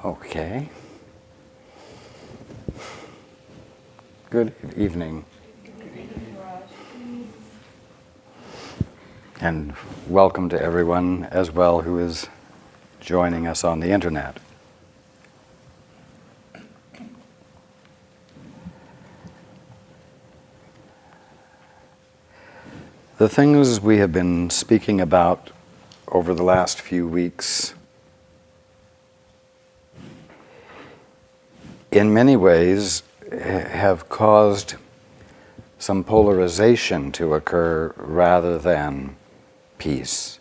Okay. Good evening. And welcome to everyone as well who is joining us on the internet. The things we have been speaking about over the last few weeks in many ways have caused some polarization to occur rather than peace.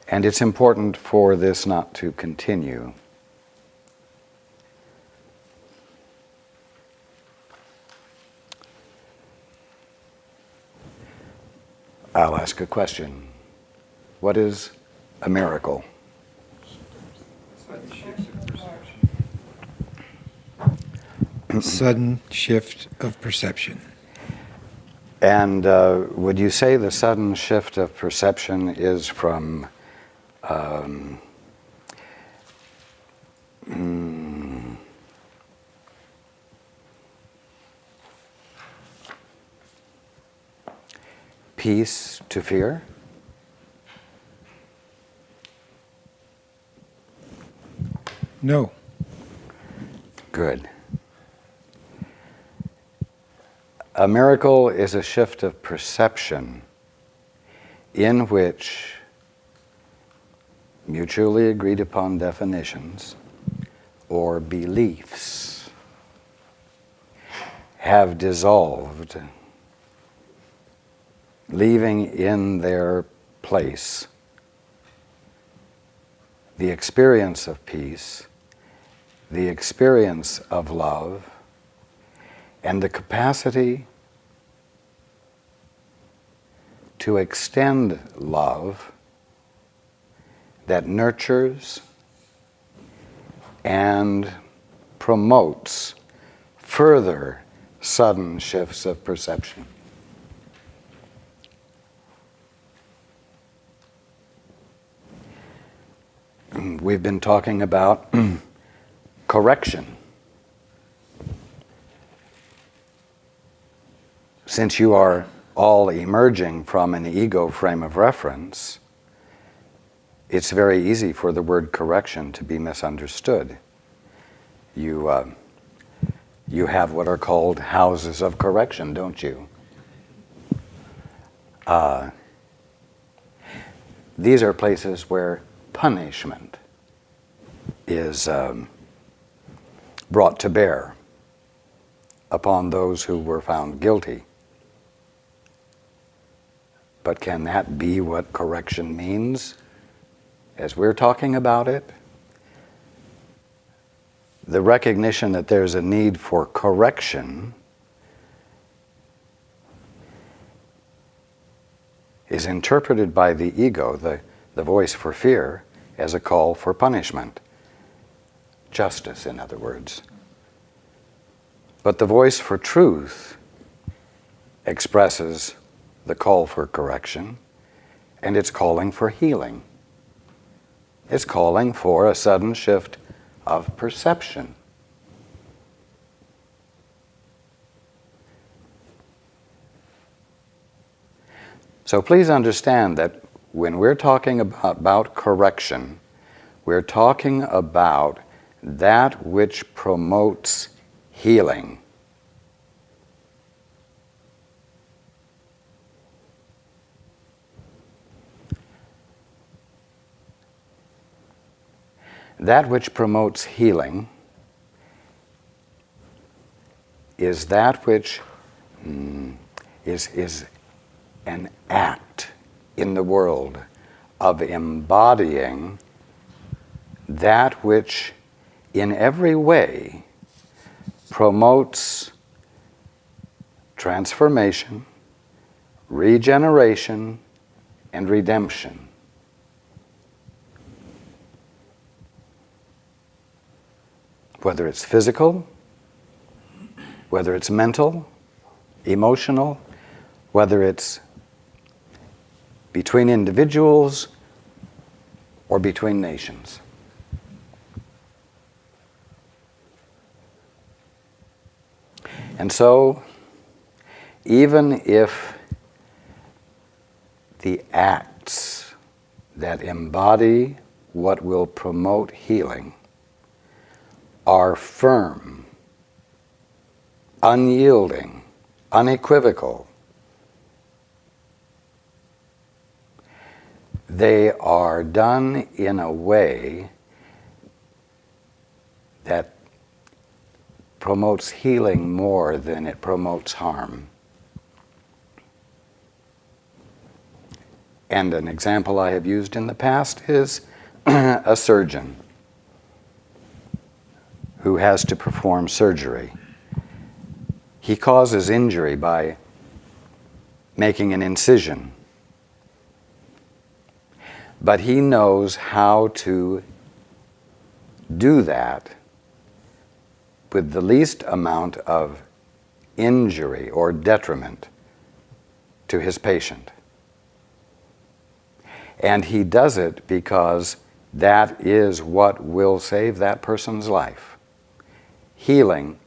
And it's important for this not to continue. I'll ask a question. What is a miracle? Sudden shift of perception. And would you say the sudden shift of perception is from peace to fear? No. Good. A miracle is a shift of perception in which mutually agreed upon definitions or beliefs have dissolved, leaving in their place the experience of peace, the experience of love, and the capacity to extend love that nurtures and promotes further sudden shifts of perception. We've been talking about correction. Since you are all emerging from an ego frame of reference, it's very easy for the word correction to be misunderstood. You have what are called houses of correction, don't you? These are places where punishment is brought to bear upon those who were found guilty. But can that be what correction means as we're talking about it? The recognition that there's a need for correction is interpreted by the ego, the voice for fear, as a call for punishment. Justice, in other words. But the voice for truth expresses the call for correction, and it's calling for healing. It's calling for a sudden shift of perception. So please understand that when we're talking about correction, we're talking about that which promotes healing. That which promotes healing is that which is an act in the world of embodying that which in every way promotes transformation, regeneration, and redemption. Whether it's physical, whether it's mental, emotional, whether it's between individuals or between nations. And so, even if the acts that embody what will promote healing are firm, unyielding, unequivocal, they are done in a way that promotes healing more than it promotes harm. And an example I have used in the past is a surgeon who has to perform surgery. He causes injury by making an incision, but he knows how to do that with the least amount of injury or detriment to his patient. And he does it because that is what will save that person's life. Healing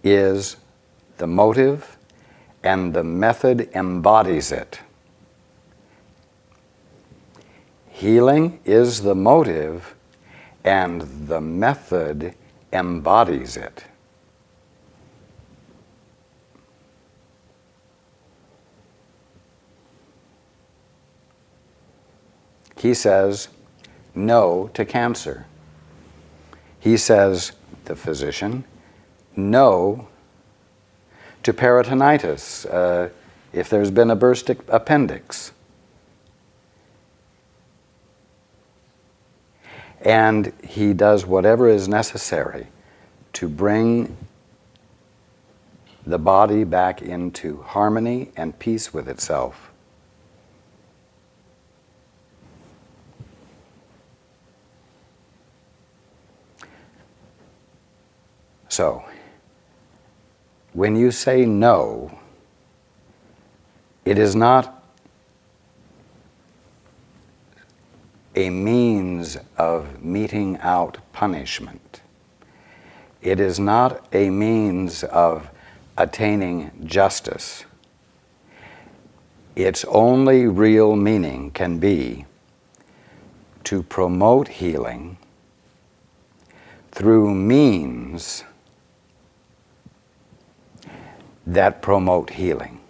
is the motive, and the method embodies it. Healing is the motive, and the method embodies it. He says no to cancer. He says, the physician, no to peritonitis if there's been a burst appendix. And he does whatever is necessary to bring the body back into harmony and peace with itself. So, when you say no, it is not a means of meting out punishment. It is not a means of attaining justice. Its only real meaning can be to promote healing through means that promote healing.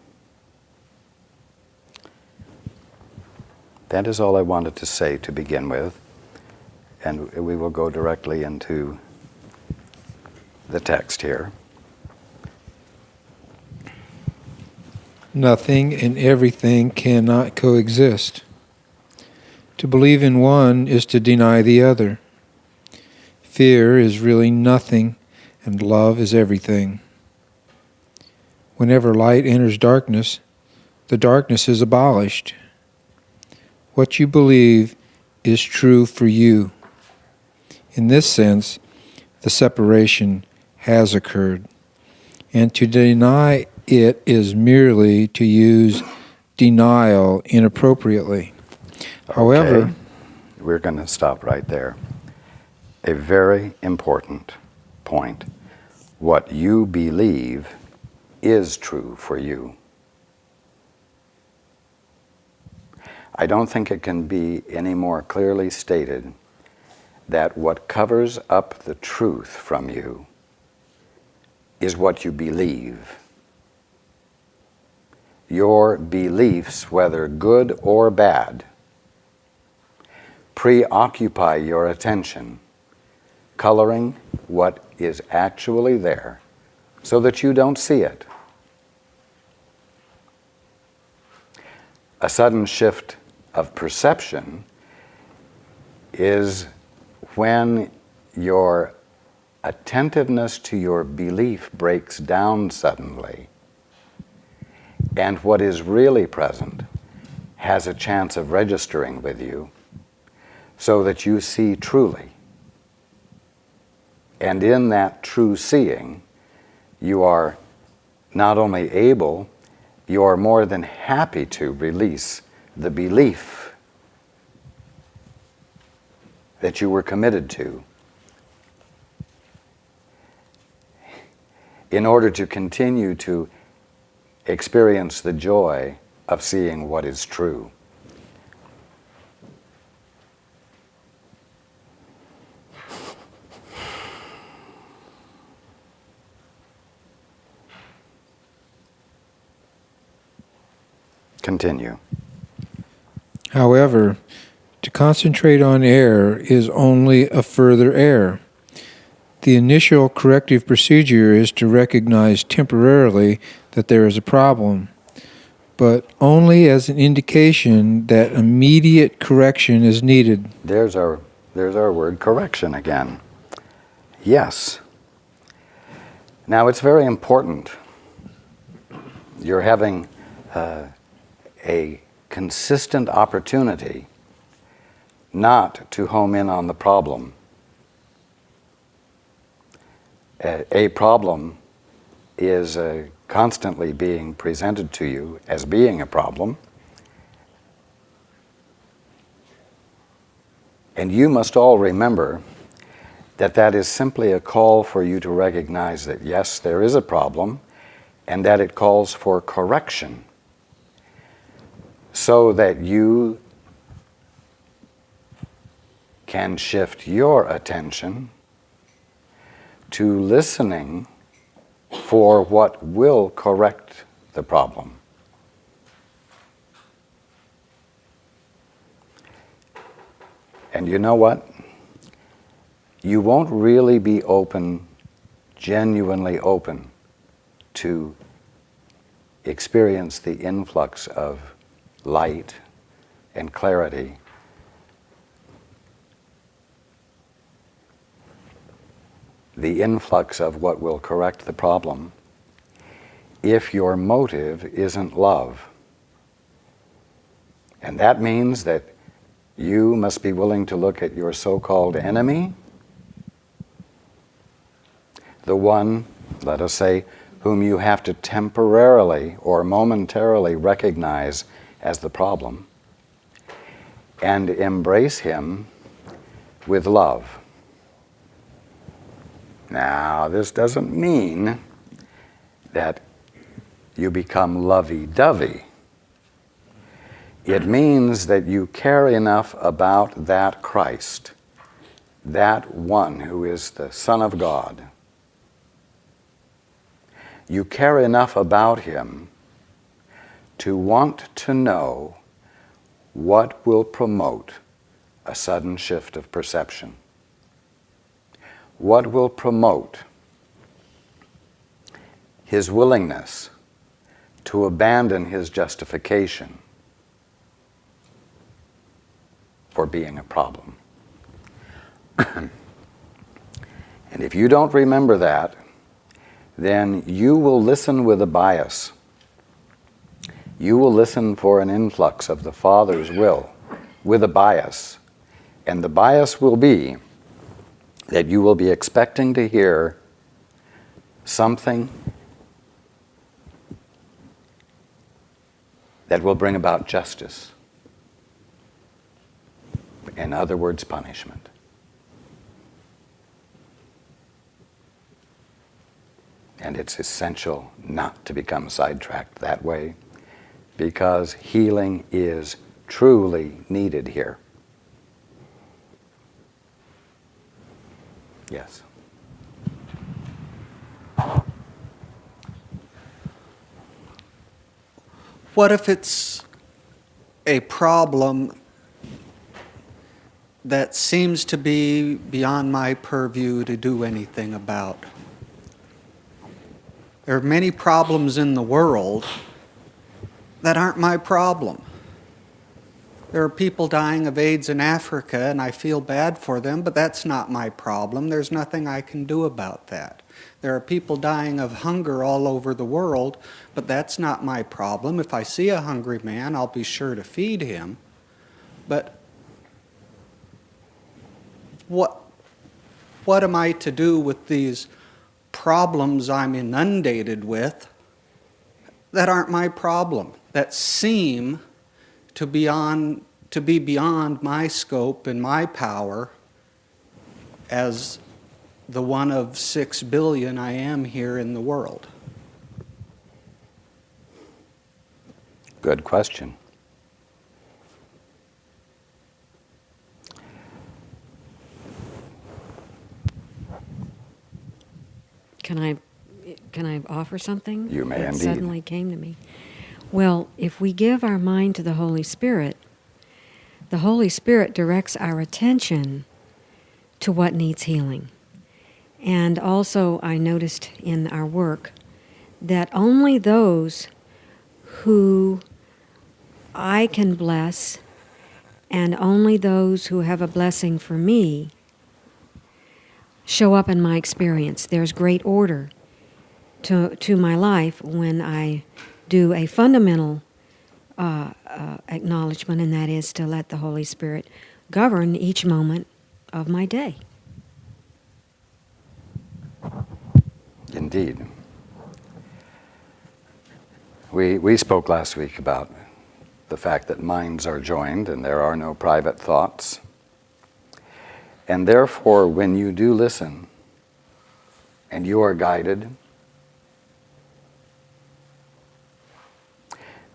That is all I wanted to say to begin with, and we will go directly into the text here. Nothing and everything cannot coexist. To believe in one is to deny the other. Fear is really nothing, and love is everything. Whenever light enters darkness, the darkness is abolished. What you believe is true for you. In this sense, the separation has occurred, and to deny it is merely to use denial inappropriately. However, Okay. We're going to stop right there. A very important point. What you believe is true for you. I don't think it can be any more clearly stated that what covers up the truth from you is what you believe. Your beliefs, whether good or bad, preoccupy your attention, coloring what is actually there so that you don't see it. A sudden shift of perception is when your attentiveness to your belief breaks down suddenly, and what is really present has a chance of registering with you so that you see truly. And in that true seeing, you are not only able, you are more than happy to release the belief that you were committed to in order to continue to experience the joy of seeing what is true. Continue. However, to concentrate on error is only a further error. The initial corrective procedure is to recognize temporarily that there is a problem, but only as an indication that immediate correction is needed. There's our word correction again. Yes. Now it's very important. You're having a consistent opportunity not to home in on the problem. A problem is constantly being presented to you as being a problem, and you must all remember that that is simply a call for you to recognize that yes, there is a problem, and that it calls for correction, so that you can shift your attention to listening for what will correct the problem. And you know what? You won't really be open, genuinely open, to experience the influx of light and clarity the influx of what will correct the problem if your motive isn't love. And that means that you must be willing to look at your so-called enemy, the one, let us say, whom you have to temporarily or momentarily recognize as the problem, and embrace him with love. Now, this doesn't mean that you become lovey-dovey. It means that you care enough about that Christ, that one who is the Son of God. You care enough about him to want to know what will promote a sudden shift of perception. What will promote his willingness to abandon his justification for being a problem. And if you don't remember that, then you will listen with a bias. You will listen for an influx of the Father's will with a bias. And the bias will be that you will be expecting to hear something that will bring about justice. In other words, punishment. And it's essential not to become sidetracked that way, because healing is truly needed here. Yes. What if it's a problem that seems to be beyond my purview to do anything about? There are many problems in the world that aren't my problem. There are people dying of AIDS in Africa, and I feel bad for them, but that's not my problem. There's nothing I can do about that. There are people dying of hunger all over the world, but that's not my problem. If I see a hungry man, I'll be sure to feed him. But what am I to do with these problems I'm inundated with that aren't my problem, that seem to be beyond my scope and my power as the one of 6 billion I am here in the world? Good question. Can I offer something? You may It indeed. suddenly came to me. Well, if we give our mind to the Holy Spirit directs our attention to what needs healing. And also, I noticed in our work that only those who I can bless and only those who have a blessing for me show up in my experience. There's great order to my life when I do a fundamental acknowledgement, and that is to let the Holy Spirit govern each moment of my day. Indeed. We spoke last week about the fact that minds are joined and there are no private thoughts. And therefore, when you do listen and you are guided,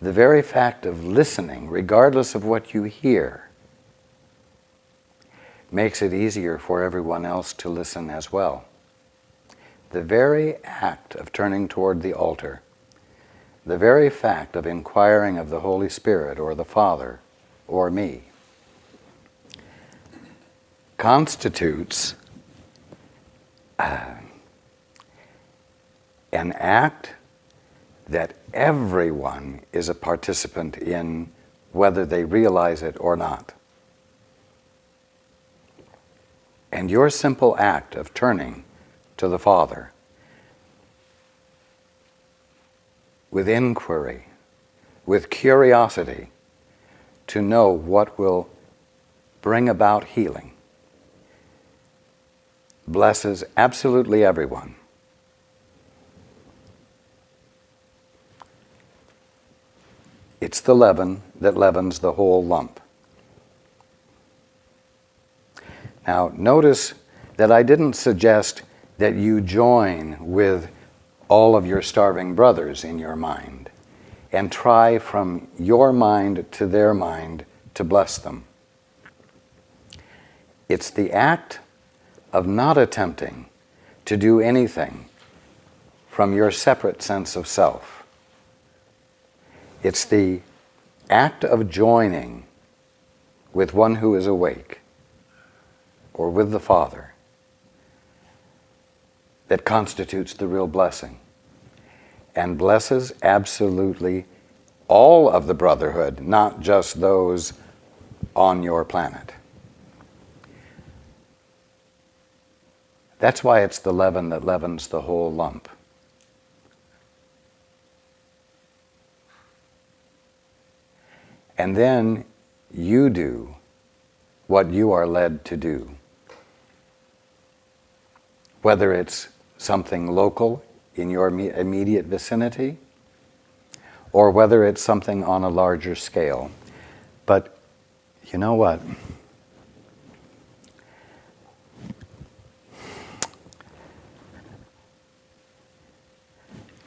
the very fact of listening, regardless of what you hear, makes it easier for everyone else to listen as well. The very act of turning toward the altar, the very fact of inquiring of the Holy Spirit or the Father or me, constitutes an act that everyone is a participant in, whether they realize it or not. And your simple act of turning to the Father with inquiry, with curiosity, to know what will bring about healing, blesses absolutely everyone. It's the leaven that leavens the whole lump. Now, notice that I didn't suggest that you join with all of your starving brothers in your mind and try from your mind to their mind to bless them. It's the act of not attempting to do anything from your separate sense of self. It's the act of joining with one who is awake or with the Father that constitutes the real blessing and blesses absolutely all of the brotherhood, not just those on your planet. That's why it's the leaven that leavens the whole lump. And then you do what you are led to do. Whether it's something local in your immediate vicinity, or whether it's something on a larger scale. But you know what?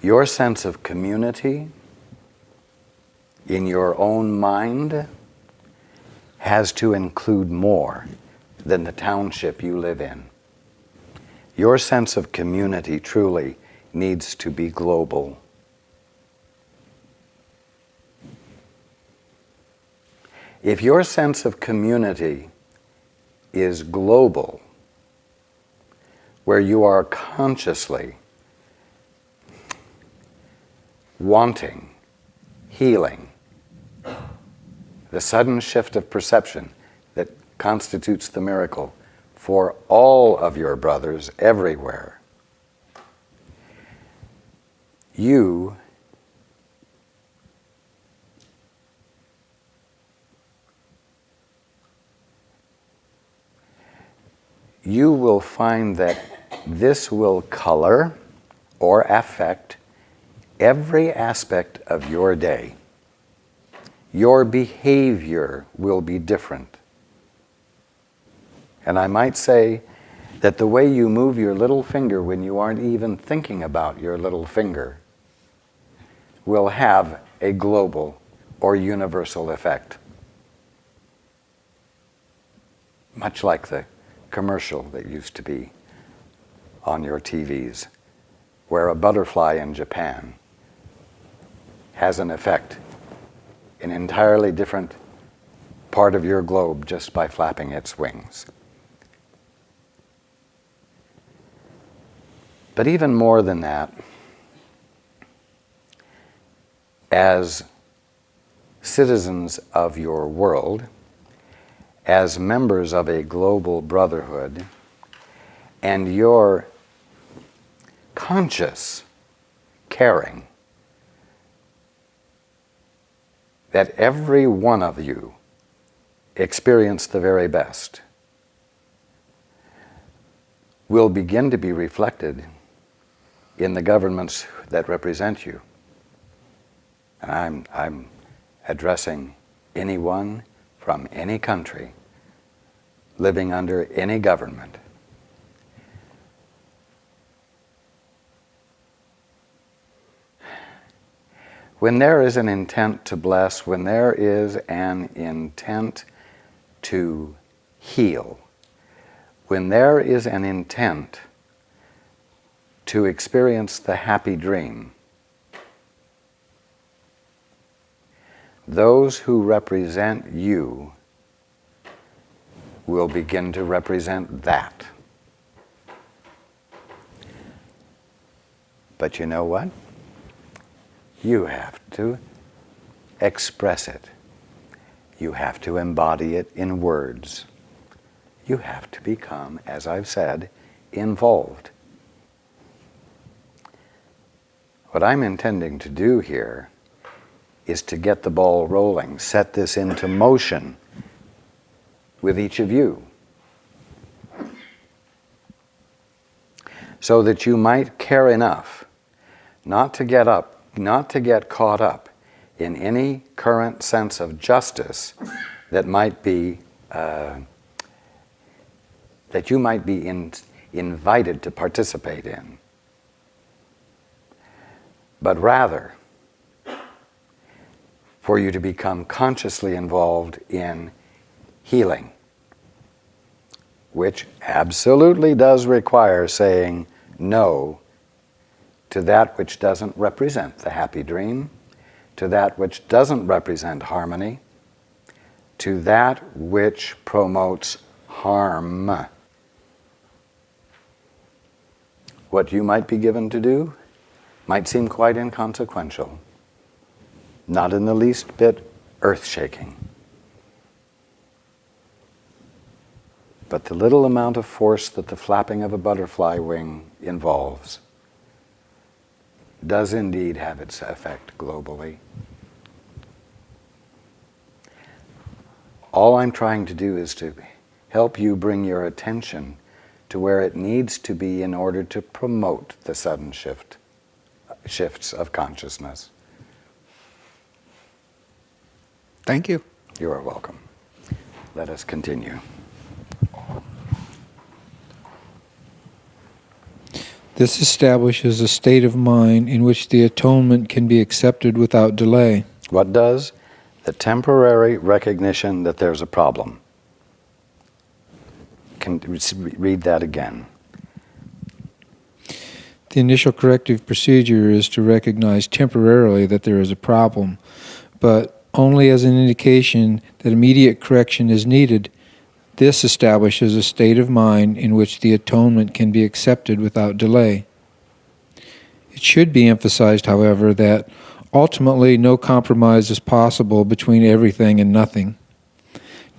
Your sense of community in your own mind has to include more than the township you live in. Your sense of community truly needs to be global. If your sense of community is global, where you are consciously wanting healing, the sudden shift of perception that constitutes the miracle for all of your brothers everywhere, you will find that this will color or affect every aspect of your day. your behavior will be different. And I might say that the way you move your little finger when you aren't even thinking about your little finger will have a global or universal effect. Much like the commercial that used to be on your TVs, where a butterfly in Japan has an effect in an entirely different part of your globe just by flapping its wings. But even more than that, as citizens of your world, as members of a global brotherhood, and your conscious caring that every one of you experience the very best will begin to be reflected in the governments that represent you. And I'm addressing anyone from any country living under any government. When there is an intent to bless, when there is an intent to heal, when there is an intent to experience the happy dream, those who represent you will begin to represent that. But you know what? You have to express it. You have to embody it in words. You have to become, as I've said, involved. What I'm intending to do here is to get the ball rolling, set this into motion with each of you, so that you might care enough not to get caught up in any current sense of justice that might be that you might be invited to participate in, but rather for you to become consciously involved in healing, which absolutely does require saying no to that which doesn't represent the happy dream, to that which doesn't represent harmony, to that which promotes harm. What you might be given to do might seem quite inconsequential, not in the least bit earth-shaking. But the little amount of force that the flapping of a butterfly wing involves does indeed have its effect globally. All I'm trying to do is to help you bring your attention to where it needs to be in order to promote the sudden shifts of consciousness. Thank you. You are welcome. Let us continue. This establishes a state of mind in which the atonement can be accepted without delay. What does? The temporary recognition that there's a problem. Can read that again. The initial corrective procedure is to recognize temporarily that there is a problem, but only as an indication that immediate correction is needed. This establishes a state of mind in which the atonement can be accepted without delay. It should be emphasized, however, that ultimately no compromise is possible between everything and nothing.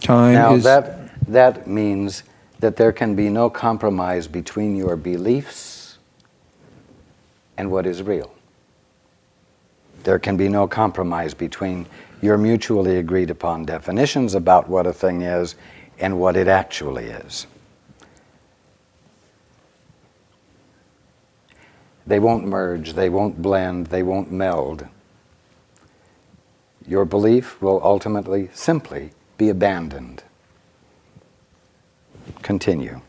Now that means that there can be no compromise between your beliefs and what is real. There can be no compromise between your mutually agreed upon definitions about what a thing is and what it actually is. They won't merge, they won't blend, they won't meld. your belief will ultimately simply be abandoned. Continue.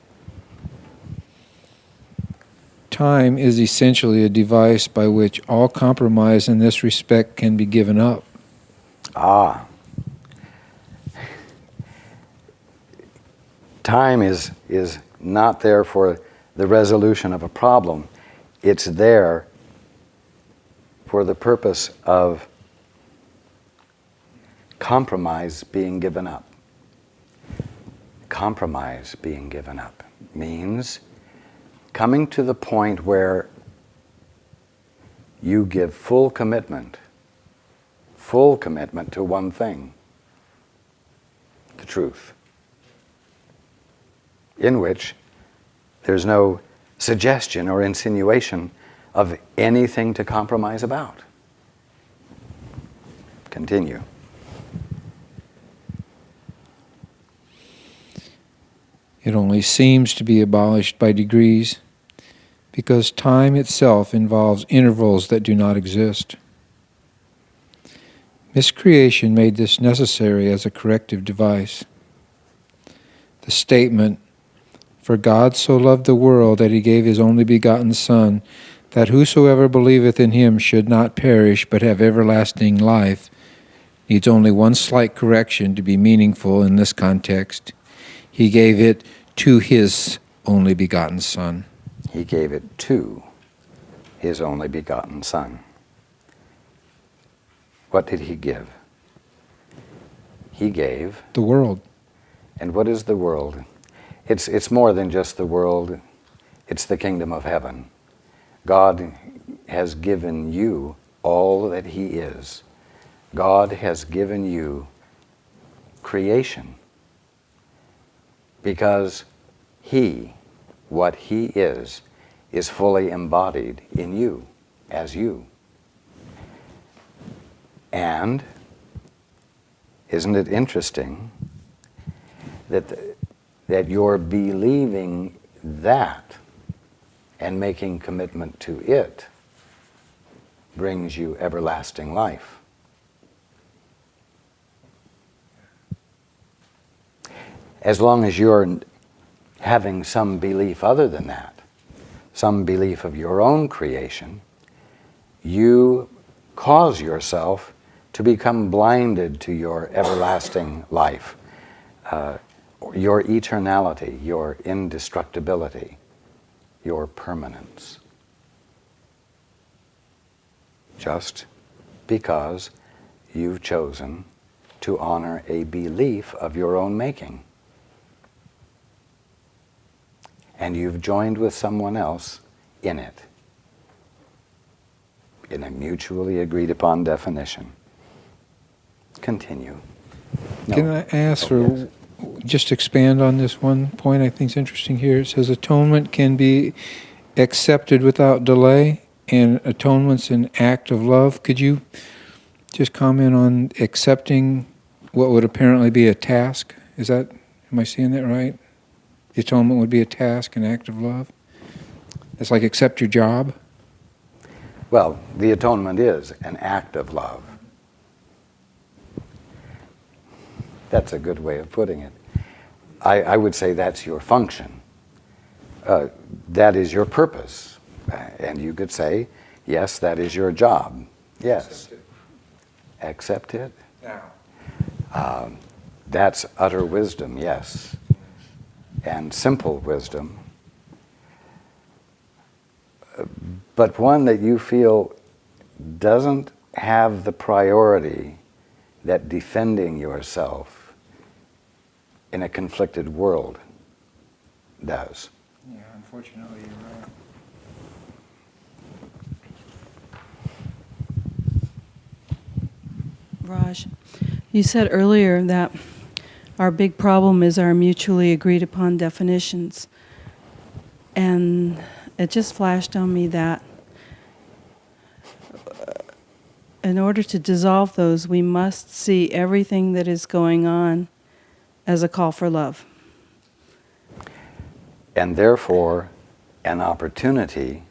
Time is essentially a device by which all compromise in this respect can be given up. Ah. Time is not there for the resolution of a problem. It's there for the purpose of compromise being given up. Compromise being given up means coming to the point where you give full commitment to one thing, the truth, in which there's no suggestion or insinuation of anything to compromise about. Continue. It only seems to be abolished by degrees, because time itself involves intervals that do not exist. Miscreation made this necessary as a corrective device. The statement, "For God so loved the world that he gave his only begotten Son, that whosoever believeth in him should not perish but have everlasting life," needs only one slight correction to be meaningful in this context. He gave it to his only begotten Son. He gave it to his only begotten Son. What did he give? He gave The world. And what is the world? It's more than just the world. It's the kingdom of heaven. God has given you all that he is. God has given you creation because he, what he is fully embodied in you, as you. And isn't it interesting that you're believing that and making commitment to it brings you everlasting life? As long as you're having some belief other than that, some belief of your own creation, you cause yourself to become blinded to your everlasting life, your eternality, your indestructibility, your permanence. Just because you've chosen to honor a belief of your own making. And you've joined with someone else in it, in a mutually agreed upon definition. Continue. No. Can I ask for, yes. just expand on this one point I think is interesting here? It says atonement can be accepted without delay, and atonement's an act of love. Could you just comment on accepting what would apparently be a task? Am I seeing that right? The atonement would be a task, an act of love? It's like accept your job? Well, the atonement is an act of love. That's a good way of putting it. I would say that's your function. That is your purpose. And you could say, yes, that is your job. Yes. Accept it. Now. That's utter wisdom, yes. And simple wisdom. But one that you feel doesn't have the priority that defending yourself in a conflicted world does. Yeah, unfortunately, you're right. Raj, you said earlier that our big problem is our mutually agreed upon definitions. And it just flashed on me that in order to dissolve those, we must see everything that is going on as a call for love. And therefore, an opportunity